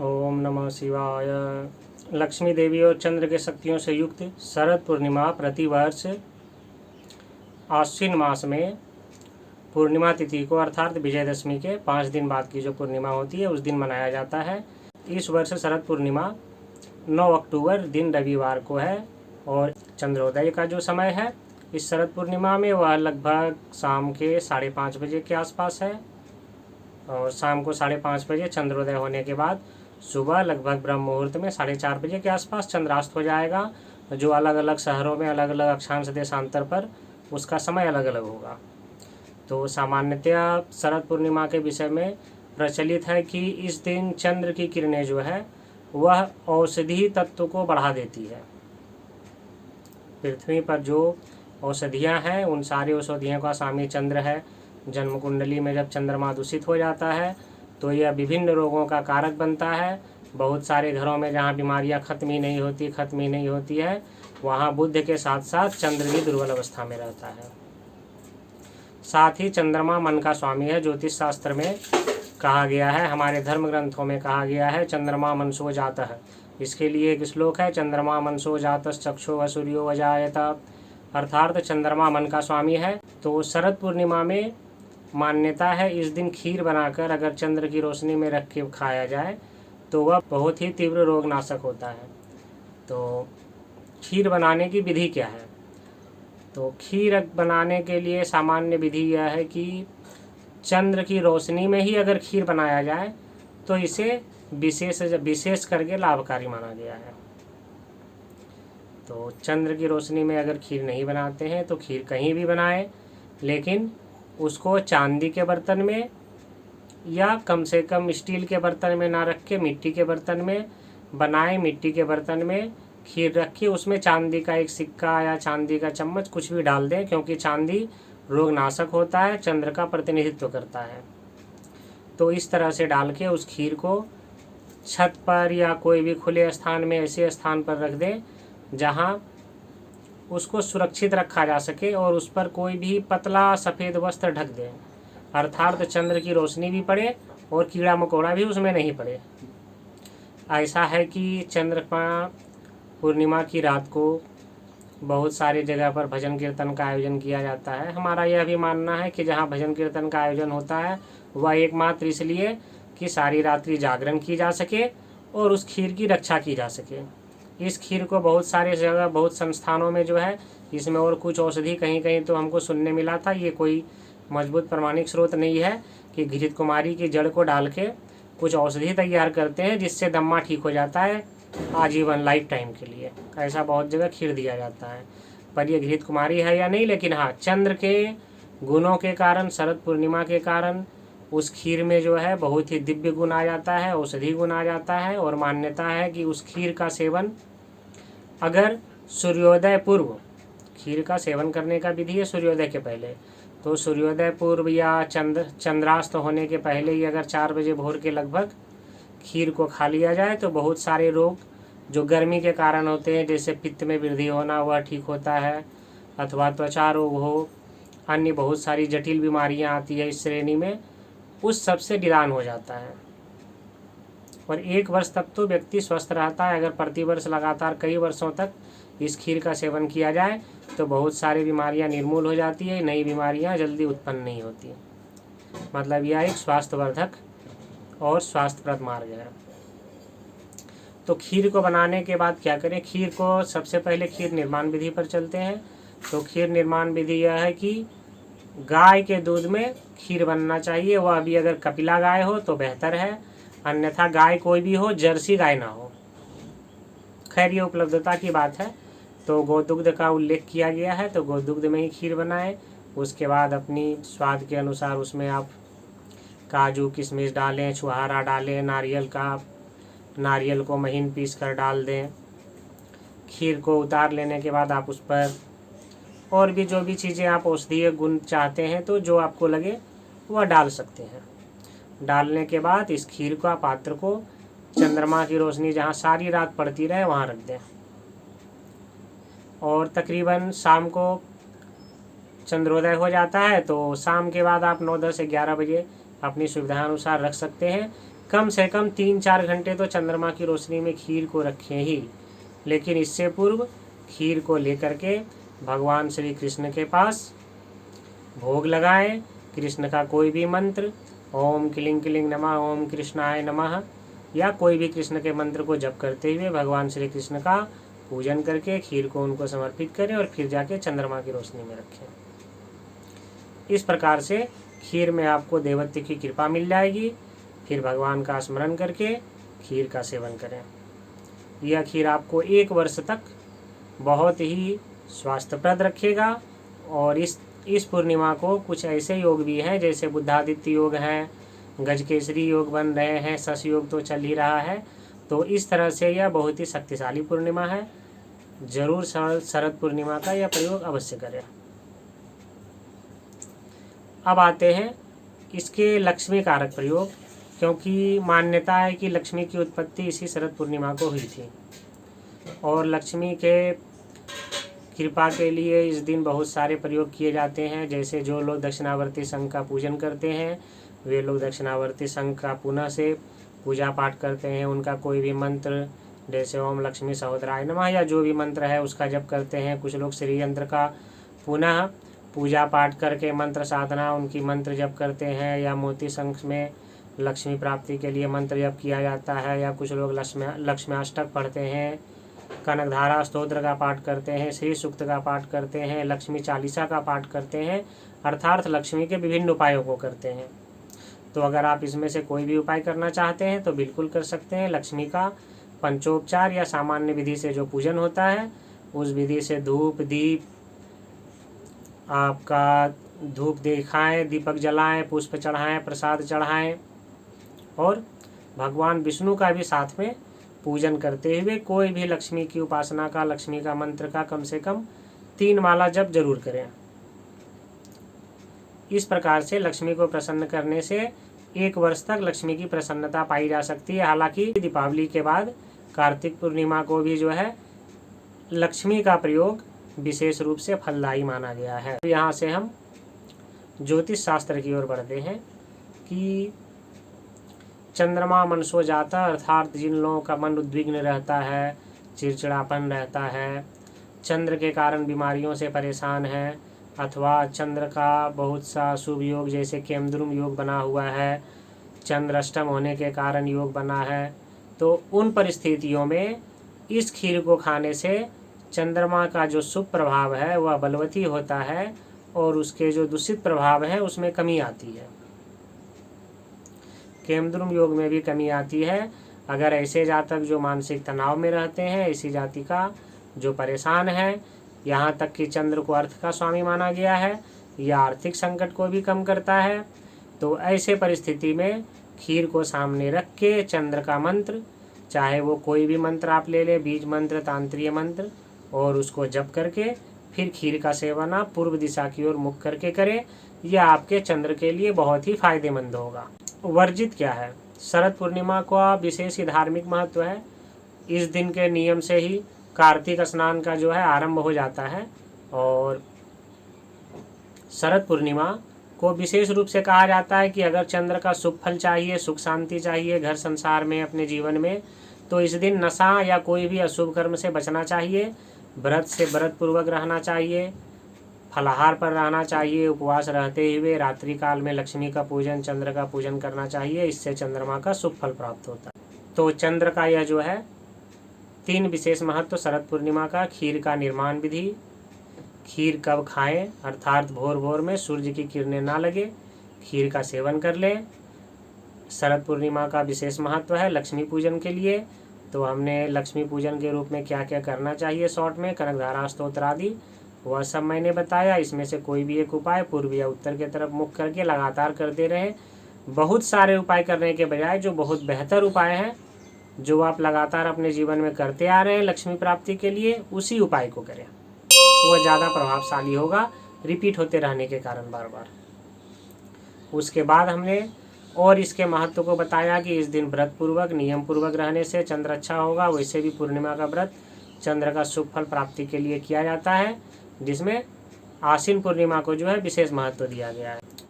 ओम नमः शिवाय। लक्ष्मी देवी और चंद्र के शक्तियों से युक्त शरद पूर्णिमा प्रतिवर्ष आश्विन मास में पूर्णिमा तिथि को अर्थात विजयदशमी के 5 दिन बाद की जो पूर्णिमा होती है उस दिन मनाया जाता है। इस वर्ष शरद पूर्णिमा 9 अक्टूबर दिन रविवार को है और चंद्रोदय का जो समय है इस शरद पूर्णिमा में वह लगभग शाम के 5:30 बजे के आसपास है और शाम को 5:30 बजे चंद्रोदय होने के बाद सुबह लगभग ब्रह्म मुहूर्त में 4:30 बजे के आसपास चंद्रास्त हो जाएगा। जो अलग अलग शहरों में अलग अलग अक्षांश देशांतर पर उसका समय अलग अलग होगा। तो सामान्यतया शरद पूर्णिमा के विषय में प्रचलित है कि इस दिन चंद्र की किरणें जो है वह औषधि तत्व को बढ़ा देती है। पृथ्वी पर जो औषधियाँ हैं उन सारी औषधियों का स्वामी चंद्र है। जन्म कुंडली में जब चंद्रमा दूषित हो जाता है तो यह विभिन्न रोगों का कारक बनता है। बहुत सारे घरों में जहाँ बीमारियाँ खत्म ही नहीं होती है वहाँ बुध के साथ साथ चंद्र भी दुर्बल अवस्था में रहता है। साथ ही चंद्रमा मन का स्वामी है। ज्योतिष शास्त्र में कहा गया है, हमारे धर्म ग्रंथों में कहा गया है, चंद्रमा मनसो जाता है। इसके लिए एक श्लोक है, चंद्रमा मनसो जातश्चक्षो सूर्यो अजायत, अर्थात चंद्रमा मन का स्वामी है। तो शरद पूर्णिमा में मान्यता है इस दिन खीर बनाकर अगर चंद्र की रोशनी में रख के खाया जाए तो वह बहुत ही तीव्र रोगनाशक होता है। तो खीर बनाने की विधि क्या है? तो खीर बनाने के लिए सामान्य विधि यह है कि चंद्र की रोशनी में ही अगर खीर बनाया जाए तो इसे विशेष करके लाभकारी माना गया है। तो चंद्र की रोशनी में अगर खीर नहीं बनाते हैं तो खीर कहीं भी बनाएं, लेकिन उसको चांदी के बर्तन में या कम से कम स्टील के बर्तन में ना रख के मिट्टी के बर्तन में बनाएं। मिट्टी के बर्तन में खीर रख के उसमें चांदी का एक सिक्का या चांदी का चम्मच कुछ भी डाल दें, क्योंकि चांदी रोगनाशक होता है, चंद्र का प्रतिनिधित्व करता है। तो इस तरह से डाल के उस खीर को छत पर या कोई भी खुले स्थान में ऐसे स्थान पर रख दें जहां उसको सुरक्षित रखा जा सके और उस पर कोई भी पतला सफ़ेद वस्त्र ढक दें, अर्थात चंद्र की रोशनी भी पड़े और कीड़ा मकोड़ा भी उसमें नहीं पड़े। ऐसा है कि चंद्रमा पूर्णिमा की रात को बहुत सारी जगह पर भजन कीर्तन का आयोजन किया जाता है। हमारा यह भी मानना है कि जहाँ भजन कीर्तन का आयोजन होता है वह एकमात्र इसलिए कि सारी रात्रि जागरण की जा सके और उस खीर की रक्षा की जा सके। इस खीर को बहुत सारे जगह बहुत संस्थानों में जो है इसमें और कुछ औषधि कहीं कहीं तो हमको सुनने मिला था, ये कोई मजबूत प्रमाणिक स्रोत नहीं है, कि घृत कुमारी की जड़ को डाल के कुछ औषधि तैयार करते हैं जिससे दम्मा ठीक हो जाता है आजीवन लाइफ टाइम के लिए। ऐसा बहुत जगह खीर दिया जाता है, पर यह घृत कुमारी है या नहीं, लेकिन हाँ चंद्र के गुणों के कारण, शरद पूर्णिमा के कारण उस खीर में जो है बहुत ही दिव्य गुण आ जाता है, औषधि गुण आ जाता है। और मान्यता है कि उस खीर का सेवन अगर सूर्योदय पूर्व, खीर का सेवन करने का विधि है सूर्योदय के पहले, तो सूर्योदय पूर्व या चंद्रास्त होने के पहले ही अगर 4 बजे भोर के लगभग खीर को खा लिया जाए तो बहुत सारे रोग जो गर्मी के कारण होते हैं, जैसे पित्त में वृद्धि होना, वह ठीक होता है, अथवा त्वचा रोग हो, अन्य बहुत सारी जटिल बीमारियां आती है इस श्रेणी में, उस सब से निदान हो जाता है। और 1 वर्ष तक तो व्यक्ति स्वस्थ रहता है। अगर प्रतिवर्ष लगातार कई वर्षों तक इस खीर का सेवन किया जाए तो बहुत सारी बीमारियां निर्मूल हो जाती है, नई बीमारियां जल्दी उत्पन्न नहीं होती। मतलब यह एक स्वास्थ्यवर्धक और स्वास्थ्यप्रद मार्ग है। तो खीर को बनाने के बाद क्या करें? खीर को सबसे पहले खीर निर्माण विधि पर चलते हैं। तो खीर निर्माण विधि यह है कि गाय के दूध में खीर बनना चाहिए। वह भी अगर कपिला गाय हो तो बेहतर है, अन्यथा गाय कोई भी हो, जर्सी गाय ना हो। खैर ये उपलब्धता की बात है, तो गोदुग्ध का उल्लेख किया गया है, तो गोदुग्ध में ही खीर बनाएं। उसके बाद अपनी स्वाद के अनुसार उसमें आप काजू किशमिश डालें, छुहारा डालें, नारियल को महीन पीस कर डाल दें। खीर को उतार लेने के बाद आप उस पर और भी जो भी चीज़ें आप औषधीय गुण चाहते हैं तो जो आपको लगे वह डाल सकते हैं। डालने के बाद इस खीर का पात्र को चंद्रमा की रोशनी जहाँ सारी रात पड़ती रहे वहाँ रख दें और तकरीबन शाम को चंद्रोदय हो जाता है तो शाम के बाद आप 9, 10, 11 बजे अपनी सुविधानुसार रख सकते हैं। कम से कम 3-4 घंटे तो चंद्रमा की रोशनी में खीर को रखें ही, लेकिन इससे पूर्व खीर को लेकर के भगवान श्री कृष्ण के पास भोग लगाएं। कृष्ण का कोई भी मंत्र, ओम क्लीं क्लीं नमः, ओम कृष्णाय नमः, या कोई भी कृष्ण के मंत्र को जप करते हुए भगवान श्री कृष्ण का पूजन करके खीर को उनको समर्पित करें और फिर जाके चंद्रमा की रोशनी में रखें। इस प्रकार से खीर में आपको देवत्व की कृपा मिल जाएगी। फिर भगवान का स्मरण करके खीर का सेवन करें। यह खीर आपको 1 वर्ष तक बहुत ही स्वास्थ्यप्रद रखेगा। और इस पूर्णिमा को कुछ ऐसे योग भी हैं, जैसे बुद्धादित्य योग हैं, गजकेसरी योग बन रहे हैं, शश योग तो चल ही रहा है। तो इस तरह से यह बहुत ही शक्तिशाली पूर्णिमा है। जरूर शरद पूर्णिमा का यह प्रयोग अवश्य करें। अब आते हैं इसके लक्ष्मी कारक प्रयोग, क्योंकि मान्यता है कि लक्ष्मी की उत्पत्ति इसी शरद पूर्णिमा को हुई थी और लक्ष्मी के कृपा के लिए इस दिन बहुत सारे प्रयोग किए जाते हैं। जैसे जो लोग दक्षिणावर्ती संघ का पूजन करते हैं, वे लोग दक्षिणावर्ती संघ का पुनः से पूजा पाठ करते हैं। उनका कोई भी मंत्र, जैसे ओम लक्ष्मी सहोदराय नमः या जो भी मंत्र है उसका जप करते हैं। कुछ लोग श्री यंत्र का पुनः पूजा पाठ करके मंत्र साधना उनकी मंत्र जप करते हैं, या मोती शंख में लक्ष्मी प्राप्ति के लिए मंत्र जप किया जाता है, या कुछ लोग लक्ष्म्याष्टक पढ़ते हैं, कनकधारा स्तोत्र का पाठ करते हैं, श्री सूक्त का पाठ करते हैं, लक्ष्मी चालीसा का पाठ करते हैं, अर्थात लक्ष्मी के विभिन्न उपायों को करते हैं। तो अगर आप इसमें से कोई भी उपाय करना चाहते हैं तो बिल्कुल कर सकते हैं। लक्ष्मी का पंचोपचार या सामान्य विधि से जो पूजन होता है, उस विधि से धूप दीप आपका धूप दिखाएं, दीपक जलाएं, पुष्प चढ़ाएं, प्रसाद चढ़ाएं और भगवान विष्णु का भी साथ में पूजन करते हुए कोई भी लक्ष्मी की उपासना का, लक्ष्मी का मंत्र का कम से कम 3 माला जप जरूर करें। इस प्रकार से लक्ष्मी को प्रसन्न करने से 1 वर्ष तक लक्ष्मी की प्रसन्नता पाई जा सकती है। हालांकि दीपावली के बाद कार्तिक पूर्णिमा को भी जो है लक्ष्मी का प्रयोग विशेष रूप से फलदायी माना गया है। यहाँ से हम ज्योतिष शास्त्र की ओर बढ़ते हैं कि चंद्रमा मनसो जाता, अर्थात जिन लोगों का मन उद्विग्न रहता है, चिड़चिड़ापन रहता है, चंद्र के कारण बीमारियों से परेशान है, अथवा चंद्र का बहुत सा शुभ योग जैसे केमद्रुम योग बना हुआ है, चंद्र अष्टम होने के कारण योग बना है, तो उन परिस्थितियों में इस खीर को खाने से चंद्रमा का जो शुभ प्रभाव है वह बलवती होता है और उसके जो दूषित प्रभाव है उसमें कमी आती है। केमद्रुम योग में भी कमी आती है। अगर ऐसे जातक जो मानसिक तनाव में रहते हैं, ऐसी जाति का जो परेशान है, यहाँ तक कि चंद्र को अर्थ का स्वामी माना गया है, या आर्थिक संकट को भी कम करता है, तो ऐसे परिस्थिति में खीर को सामने रख के चंद्र का मंत्र, चाहे वो कोई भी मंत्र आप ले ले, बीज मंत्र, तांत्रिक मंत्र, और उसको जप करके फिर खीर का सेवन आप पूर्व दिशा की ओर मुख करके करें। यह आपके चंद्र के लिए बहुत ही फायदेमंद होगा। वर्जित क्या है? शरद पूर्णिमा का विशेष ही धार्मिक महत्व है। इस दिन के नियम से ही कार्तिक स्नान का जो है आरंभ हो जाता है और शरद पूर्णिमा को विशेष रूप से कहा जाता है कि अगर चंद्र का शुभ फल चाहिए, सुख शांति चाहिए घर संसार में, अपने जीवन में, तो इस दिन नशा या कोई भी अशुभ कर्म से बचना चाहिए, व्रत से व्रत पूर्वक रहना चाहिए, फलाहार पर रहना चाहिए, उपवास रहते हुए रात्रि काल में लक्ष्मी का पूजन, चंद्र का पूजन करना चाहिए। इससे चंद्रमा का शुभ फल प्राप्त होता है। तो चंद्र का यह जो है 3 विशेष महत्व शरद पूर्णिमा का। खीर का निर्माण विधि, खीर कब खाएं, अर्थात भोर भोर में सूर्य की किरणें ना लगे, खीर का सेवन कर लें। शरद पूर्णिमा का विशेष महत्व है लक्ष्मी पूजन के लिए। तो हमने लक्ष्मी पूजन के रूप में क्या क्या करना चाहिए शॉर्ट में, कनकधारा स्तोत्र आदि, वह सब मैंने बताया। इसमें से कोई भी एक उपाय पूर्व या उत्तर की तरफ मुख करके लगातार करते रहें। बहुत सारे उपाय करने के बजाय जो बहुत बेहतर उपाय हैं, जो आप लगातार अपने जीवन में करते आ रहे हैं लक्ष्मी प्राप्ति के लिए, उसी उपाय को करें, वह ज़्यादा प्रभावशाली होगा, रिपीट होते रहने के कारण बार बार। उसके बाद हमने और इसके महत्व को बताया कि इस दिन व्रत पूर्वक, नियम पूर्वक रहने से चंद्र अच्छा होगा। वैसे भी पूर्णिमा का व्रत चंद्र का शुभ फल प्राप्ति के लिए किया जाता है, जिसमें आश्विन पूर्णिमा को जो है विशेष महत्व दिया गया है।